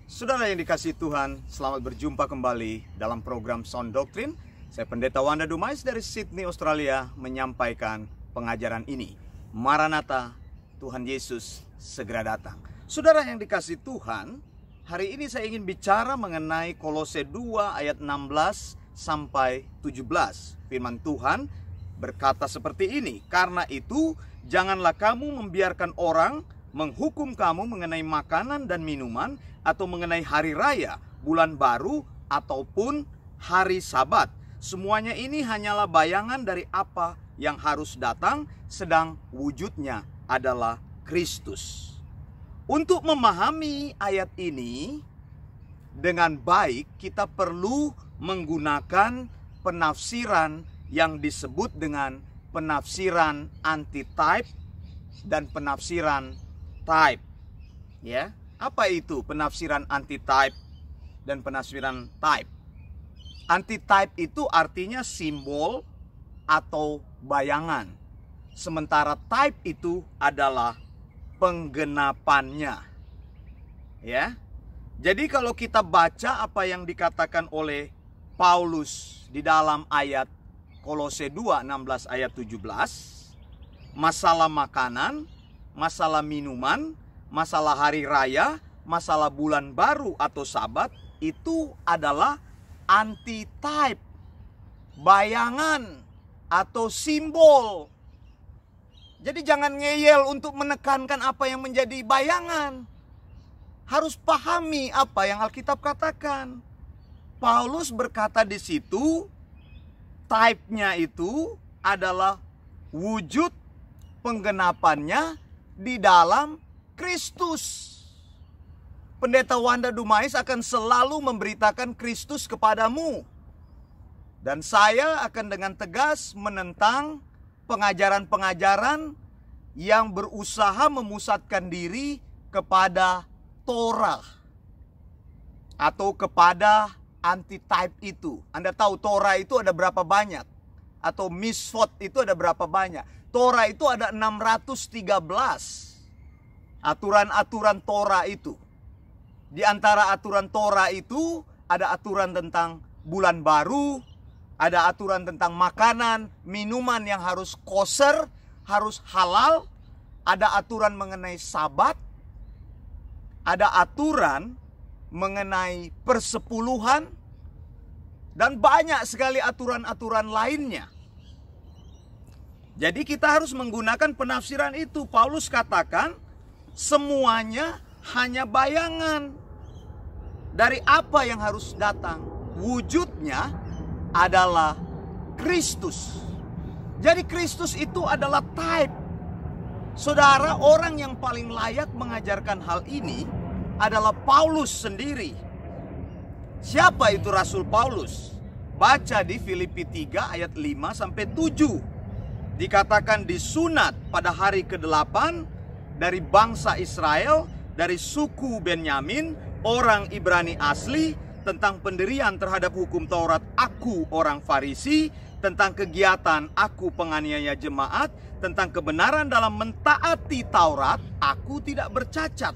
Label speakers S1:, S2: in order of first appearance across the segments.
S1: Saudara yang dikasihi Tuhan, selamat berjumpa kembali dalam program Sound Doctrine. Saya Pendeta Wanda Dumais dari Sydney, Australia, menyampaikan pengajaran ini. Maranatha, Tuhan Yesus segera datang. Saudara yang dikasihi Tuhan, hari ini saya ingin bicara mengenai Kolose 2 ayat 16 sampai 17. Firman Tuhan berkata seperti ini, "Karena itu, janganlah kamu membiarkan orang menghukum kamu mengenai makanan dan minuman, atau mengenai hari raya, bulan baru, ataupun hari Sabat. Semuanya ini hanyalah bayangan dari apa yang harus datang, sedang wujudnya adalah Kristus." Untuk memahami ayat ini dengan baik, kita perlu menggunakan penafsiran yang disebut dengan penafsiran antitype dan penafsiran type. Ya, apa itu penafsiran antitype dan penafsiran type? Antitype itu artinya simbol atau bayangan, sementara type itu adalah penggenapannya. Ya. Jadi kalau kita baca apa yang dikatakan oleh Paulus di dalam ayat Kolose 2 16 ayat 17, masalah makanan, masalah minuman, masalah hari raya, masalah bulan baru atau Sabat, itu adalah antitype, bayangan atau simbol. Jadi jangan ngeyel untuk menekankan apa yang menjadi bayangan. Harus pahami apa yang Alkitab katakan. Paulus berkata di situ, type-nya itu adalah wujud penggenapannya di dalam Kristus. Pendeta Wanda Dumais akan selalu memberitakan Kristus kepadamu. Dan saya akan dengan tegas menentang pengajaran-pengajaran yang berusaha memusatkan diri kepada Torah atau kepada antitype itu. Anda tahu Torah itu ada berapa banyak? Atau Misvot itu ada berapa banyak? Torah itu ada 613 aturan-aturan Torah itu. Di antara aturan Torah itu ada aturan tentang bulan baru, ada aturan tentang makanan, minuman yang harus kosher, harus halal, ada aturan mengenai Sabat, ada aturan mengenai persepuluhan, dan banyak sekali aturan-aturan lainnya. Jadi kita harus menggunakan penafsiran itu. Paulus katakan semuanya hanya bayangan dari apa yang harus datang. Wujudnya adalah Kristus. Jadi Kristus itu adalah type. Saudara, orang yang paling layak mengajarkan hal ini adalah Paulus sendiri. Siapa itu Rasul Paulus? Baca di Filipi 3 ayat 5 sampai 7. Dikatakan disunat pada hari ke-8 dari bangsa Israel, dari suku Benyamin, orang Ibrani asli, tentang pendirian terhadap hukum Taurat, aku orang Farisi, tentang kegiatan, aku penganiaya jemaat, tentang kebenaran dalam mentaati Taurat, aku tidak bercacat.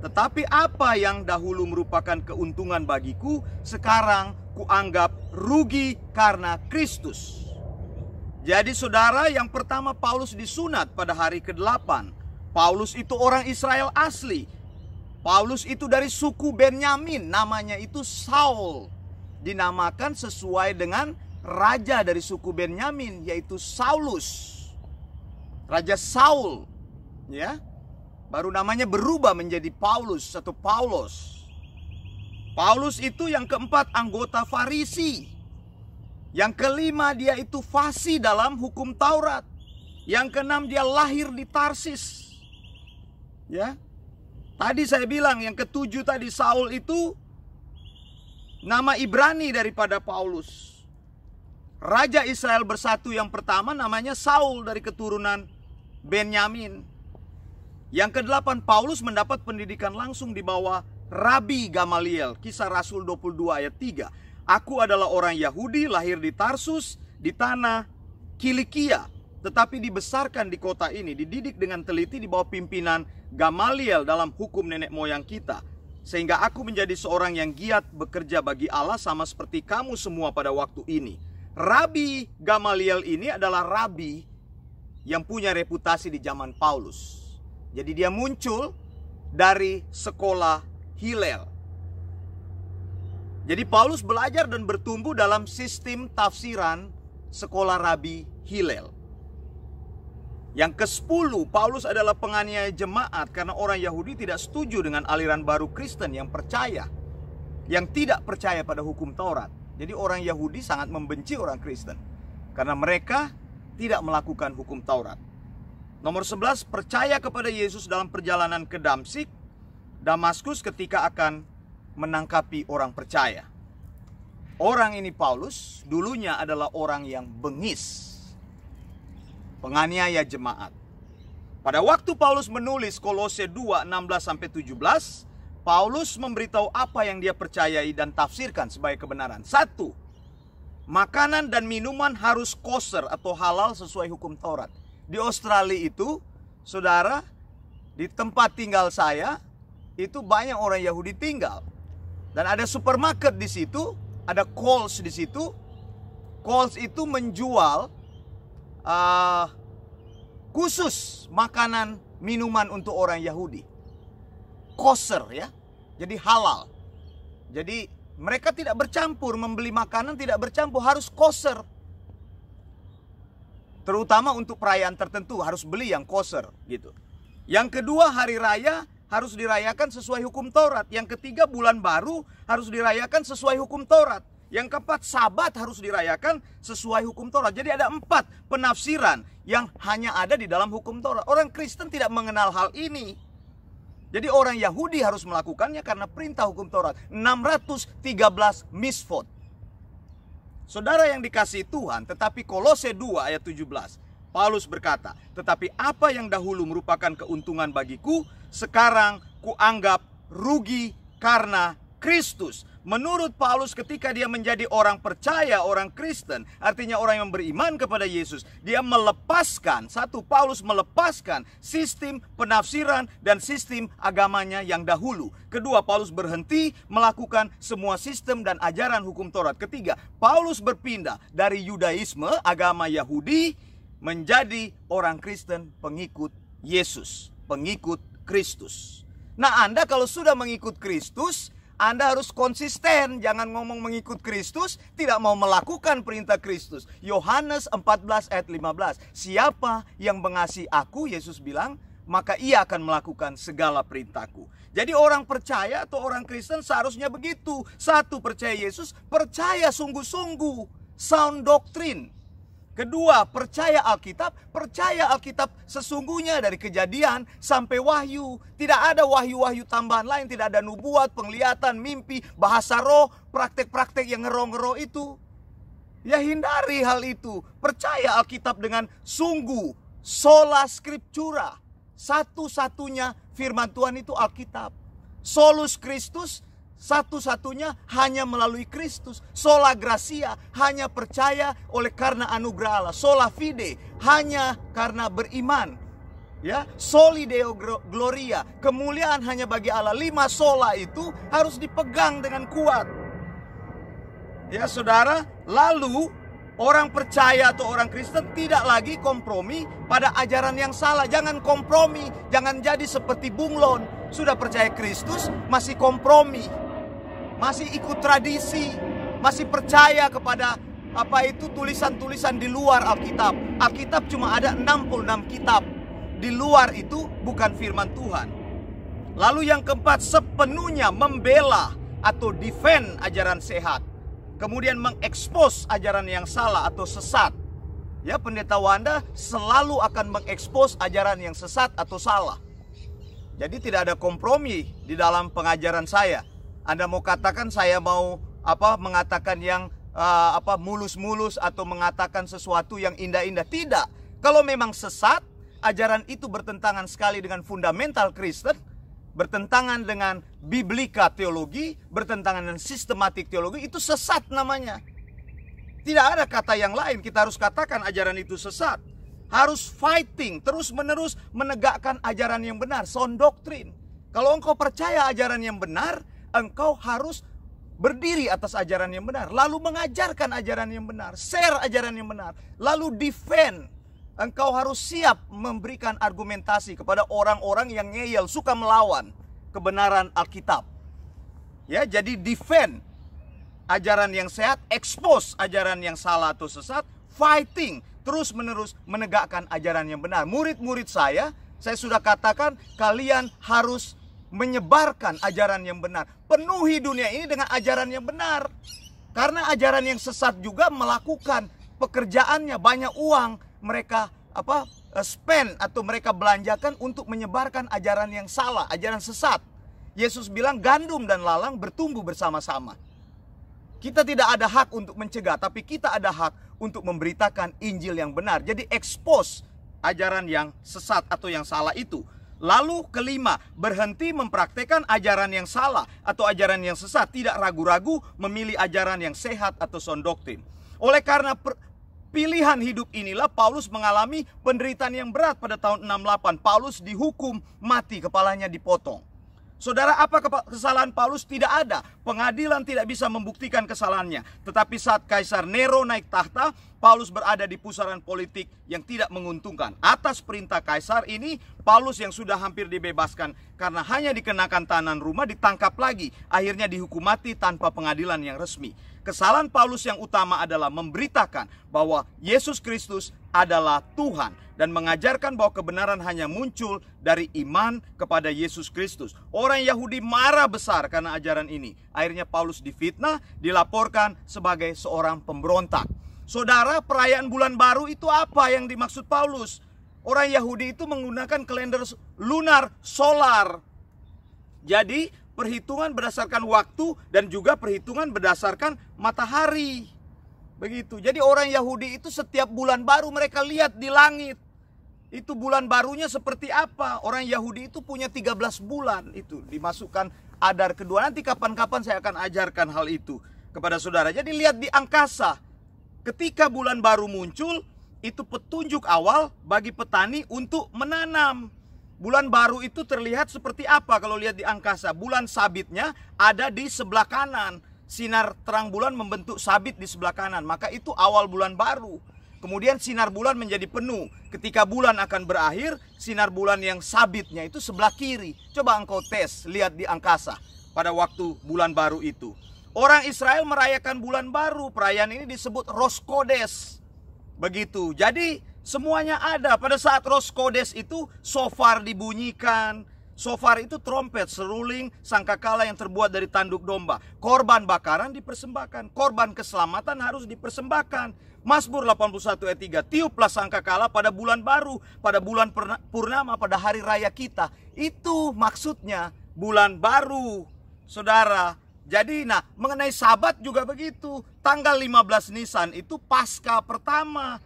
S1: Tetapi apa yang dahulu merupakan keuntungan bagiku, sekarang kuanggap rugi karena Kristus. Jadi saudara, yang pertama Paulus disunat pada hari ke-8. Paulus itu orang Israel asli. Paulus itu dari suku Benyamin, namanya itu Saul. Dinamakan sesuai dengan raja dari suku Benyamin, yaitu Saulus. Raja Saul, ya. Baru namanya berubah menjadi Paulus atau Paulos. Paulus itu yang keempat anggota Farisi. Yang kelima dia itu fasih dalam hukum Taurat. Yang keenam dia lahir di Tarsis. Ya. Tadi saya bilang yang ketujuh tadi Saul itu nama Ibrani daripada Paulus. Raja Israel bersatu yang pertama namanya Saul dari keturunan Benyamin. Yang ke-8 Paulus mendapat pendidikan langsung di bawah Rabi Gamaliel. Kisah Rasul 22 ayat 3. Aku adalah orang Yahudi, lahir di Tarsus, di tanah Kilikia, tetapi dibesarkan di kota ini, dididik dengan teliti di bawah pimpinan Gamaliel dalam hukum nenek moyang kita. sehingga aku menjadi seorang yang giat bekerja bagi Allah sama seperti kamu semua pada waktu ini. Rabi Gamaliel ini adalah rabi yang punya reputasi di zaman Paulus. Jadi dia muncul dari sekolah Hillel. Jadi Paulus belajar dan bertumbuh dalam sistem tafsiran sekolah Rabi Hillel. Yang ke-10, Paulus adalah penganiaya jemaat karena orang Yahudi tidak setuju dengan aliran baru Kristen yang percaya, yang tidak percaya pada hukum Taurat. Jadi orang Yahudi sangat membenci orang Kristen karena mereka tidak melakukan hukum Taurat. Nomor 11, percaya kepada Yesus dalam perjalanan ke Damaskus ketika akan menangkapi orang percaya. Orang ini Paulus dulunya adalah orang yang bengis, penganiaya jemaat. Pada waktu Paulus menulis Kolose 2, 16-17, Paulus memberitahu apa yang dia percayai dan tafsirkan sebagai kebenaran. 1. Makanan dan minuman harus kosher atau halal sesuai hukum Taurat. Di Australia itu, saudara, di tempat tinggal saya, itu banyak orang Yahudi tinggal. Dan ada supermarket di situ, ada Coles di situ. Coles itu menjual khusus makanan minuman untuk orang Yahudi. Kosher ya, jadi halal. Jadi mereka tidak bercampur, membeli makanan tidak bercampur, harus kosher. Terutama untuk perayaan tertentu harus beli yang kosher gitu. Yang kedua, hari raya harus dirayakan sesuai hukum Taurat. Yang ketiga, bulan baru harus dirayakan sesuai hukum Taurat. Yang keempat, Sabat harus dirayakan sesuai hukum Taurat. Jadi ada 4 penafsiran yang hanya ada di dalam hukum Taurat. Orang Kristen tidak mengenal hal ini. Jadi orang Yahudi harus melakukannya karena perintah hukum Taurat. 613 misvot. Saudara yang dikasihi Tuhan, tetapi Kolose 2 ayat 17. Paulus berkata, tetapi apa yang dahulu merupakan keuntungan bagiku, sekarang kuanggap rugi karena Kristus. Menurut Paulus, ketika dia menjadi orang percaya, orang Kristen, artinya orang yang beriman kepada Yesus, dia melepaskan, Paulus melepaskan sistem penafsiran dan sistem agamanya yang dahulu. Kedua, Paulus berhenti melakukan semua sistem dan ajaran hukum Taurat. Ketiga, Paulus berpindah dari Yudaisme, agama Yahudi, menjadi orang Kristen pengikut Yesus, pengikut Kristus. Nah, Anda kalau sudah mengikut Kristus, Anda harus konsisten, jangan ngomong mengikut Kristus, tidak mau melakukan perintah Kristus. Yohanes 14 ayat 15. Siapa yang mengasihi aku, Yesus bilang, maka ia akan melakukan segala perintahku. Jadi orang percaya atau orang Kristen seharusnya begitu. 1, percaya Yesus, percaya sungguh-sungguh, sound doctrine. Kedua, percaya Alkitab sesungguhnya dari Kejadian sampai Wahyu. Tidak ada wahyu-wahyu tambahan lain, tidak ada nubuat, penglihatan, mimpi, bahasa roh, praktek-praktek yang ngero-ngero itu. Ya hindari hal itu. Percaya Alkitab dengan sungguh, sola scriptura. Satu-satunya firman Tuhan itu Alkitab. Solus Christus, satu-satunya hanya melalui Kristus. Sola gratia, hanya percaya oleh karena anugerah Allah. Sola fide, hanya karena beriman. Ya, soli deo gloria, kemuliaan hanya bagi Allah. 5 sola itu harus dipegang dengan kuat. Ya, saudara, lalu orang percaya atau orang Kristen tidak lagi kompromi pada ajaran yang salah. Jangan kompromi, jangan jadi seperti bunglon. Sudah percaya Kristus, masih kompromi, masih ikut tradisi, masih percaya kepada tulisan-tulisan di luar Alkitab. Alkitab cuma ada 66 kitab. Di luar itu bukan firman Tuhan. Lalu yang keempat, sepenuhnya membela atau defend ajaran sehat. Kemudian mengekspos ajaran yang salah atau sesat. Ya, pendeta Wanda selalu akan mengekspos ajaran yang sesat atau salah. Jadi tidak ada kompromi di dalam pengajaran saya. Anda mau katakan saya mau mengatakan yang mulus-mulus atau mengatakan sesuatu yang indah-indah. Tidak. Kalau memang sesat, ajaran itu bertentangan sekali dengan fundamental Kristen, bertentangan dengan biblika teologi, bertentangan dengan sistematik teologi, itu sesat namanya. Tidak ada kata yang lain, kita harus katakan ajaran itu sesat. Harus fighting, terus-menerus menegakkan ajaran yang benar, sound doctrine. Kalau engkau percaya ajaran yang benar, engkau harus berdiri atas ajaran yang benar, lalu mengajarkan ajaran yang benar, share ajaran yang benar, lalu defend. Engkau harus siap memberikan argumentasi kepada orang-orang yang ngeyel, suka melawan kebenaran Alkitab. Ya, jadi defend ajaran yang sehat, expose ajaran yang salah atau sesat, fighting, terus-menerus menegakkan ajaran yang benar. Murid-murid saya sudah katakan, kalian harus menyebarkan ajaran yang benar. Penuhi dunia ini dengan ajaran yang benar. Karena ajaran yang sesat juga melakukan pekerjaannya, banyak uang mereka spend atau mereka belanjakan untuk menyebarkan ajaran yang salah, ajaran sesat. Yesus bilang gandum dan lalang bertumbuh bersama-sama. Kita tidak ada hak untuk mencegah, tapi kita ada hak untuk memberitakan Injil yang benar. Jadi expose ajaran yang sesat atau yang salah itu. Lalu kelima, berhenti mempraktekkan ajaran yang salah atau ajaran yang sesat. Tidak ragu-ragu memilih ajaran yang sehat atau sound doktrin. Oleh karena pilihan hidup inilah Paulus mengalami penderitaan yang berat pada tahun 68. Paulus dihukum mati, kepalanya dipotong. Saudara, apa kesalahan Paulus? Tidak ada. Pengadilan tidak bisa membuktikan kesalahannya. Tetapi saat Kaisar Nero naik tahta, Paulus berada di pusaran politik yang tidak menguntungkan. Atas perintah Kaisar ini, Paulus yang sudah hampir dibebaskan karena hanya dikenakan tahanan rumah, ditangkap lagi. Akhirnya dihukum mati tanpa pengadilan yang resmi. Kesalahan Paulus yang utama adalah memberitakan bahwa Yesus Kristus adalah Tuhan dan mengajarkan bahwa kebenaran hanya muncul dari iman kepada Yesus Kristus. Orang Yahudi marah besar karena ajaran ini. Akhirnya Paulus difitnah, dilaporkan sebagai seorang pemberontak. Saudara, perayaan bulan baru itu apa yang dimaksud Paulus? Orang Yahudi itu menggunakan kalender lunar solar. Jadi perhitungan berdasarkan waktu dan juga perhitungan berdasarkan matahari. Begitu. Jadi orang Yahudi itu setiap bulan baru mereka lihat di langit. Itu bulan barunya seperti apa? Orang Yahudi itu punya 13 bulan. Itu dimasukkan Adar kedua. Nanti kapan-kapan saya akan ajarkan hal itu kepada saudara. Jadi lihat di angkasa. Ketika bulan baru muncul, itu petunjuk awal bagi petani untuk menanam. Bulan baru itu terlihat seperti apa kalau lihat di angkasa? Bulan sabitnya ada di sebelah kanan. Sinar terang bulan membentuk sabit di sebelah kanan. Maka itu awal bulan baru. Kemudian sinar bulan menjadi penuh. Ketika bulan akan berakhir, sinar bulan yang sabitnya itu sebelah kiri. Coba engkau tes, lihat di angkasa pada waktu bulan baru itu. Orang Israel merayakan bulan baru. Perayaan ini disebut Rosh Kodesh. Begitu. Jadi semuanya ada. Pada saat Rosh Kodesh itu shofar dibunyikan. Shofar itu trompet, seruling, sangkakala yang terbuat dari tanduk domba. Korban bakaran dipersembahkan. Korban keselamatan harus dipersembahkan. Mazmur 81 ayat 3. Tiuplah sangkakala pada bulan baru, pada bulan purnama, pada hari raya kita. Itu maksudnya bulan baru. Saudara, jadi mengenai Sabat juga begitu. Tanggal 15 Nisan itu Paskah pertama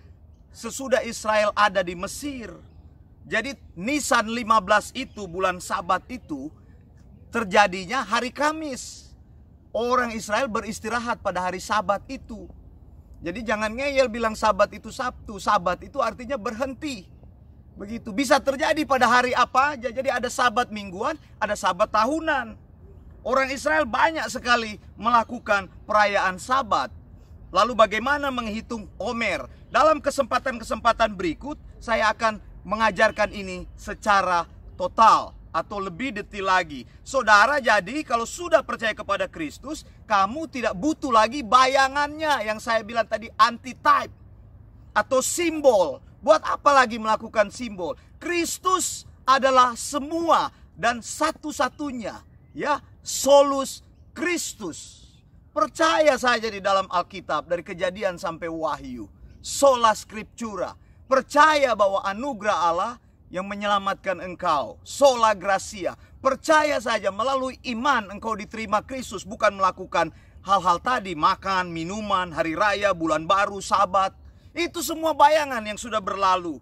S1: sesudah Israel ada di Mesir. Jadi Nisan 15 itu, bulan Sabat itu terjadinya hari Kamis. Orang Israel beristirahat pada hari Sabat itu. Jadi jangan ngeyel bilang Sabat itu Sabtu. Sabat itu artinya berhenti. Begitu. Bisa terjadi pada hari apa aja. Jadi ada Sabat mingguan, ada Sabat tahunan. Orang Israel banyak sekali melakukan perayaan Sabat. Lalu bagaimana menghitung Omer? Dalam kesempatan-kesempatan berikut saya akan mengajarkan ini secara total atau lebih detail lagi. Saudara, jadi kalau sudah percaya kepada Kristus, kamu tidak butuh lagi bayangannya yang saya bilang tadi, antitype atau simbol. Buat apa lagi melakukan simbol? Kristus adalah semua dan satu-satunya, ya, solus Kristus. Percaya saja di dalam Alkitab dari Kejadian sampai Wahyu. Sola Scriptura. Percaya bahwa anugerah Allah yang menyelamatkan engkau. Sola Gracia. Percaya saja melalui iman engkau diterima Kristus. Bukan melakukan hal-hal tadi. Makan, minuman, hari raya, bulan baru, Sabat. Itu semua bayangan yang sudah berlalu.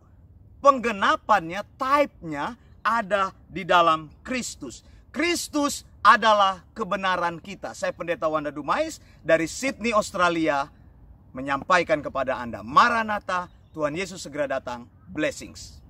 S1: Penggenapannya, type-nya ada di dalam Kristus. Kristus adalah kebenaran kita. Saya Pendeta Wanda Dumais dari Sydney, Australia, menyampaikan kepada Anda, Maranatha, Tuhan Yesus segera datang. Blessings.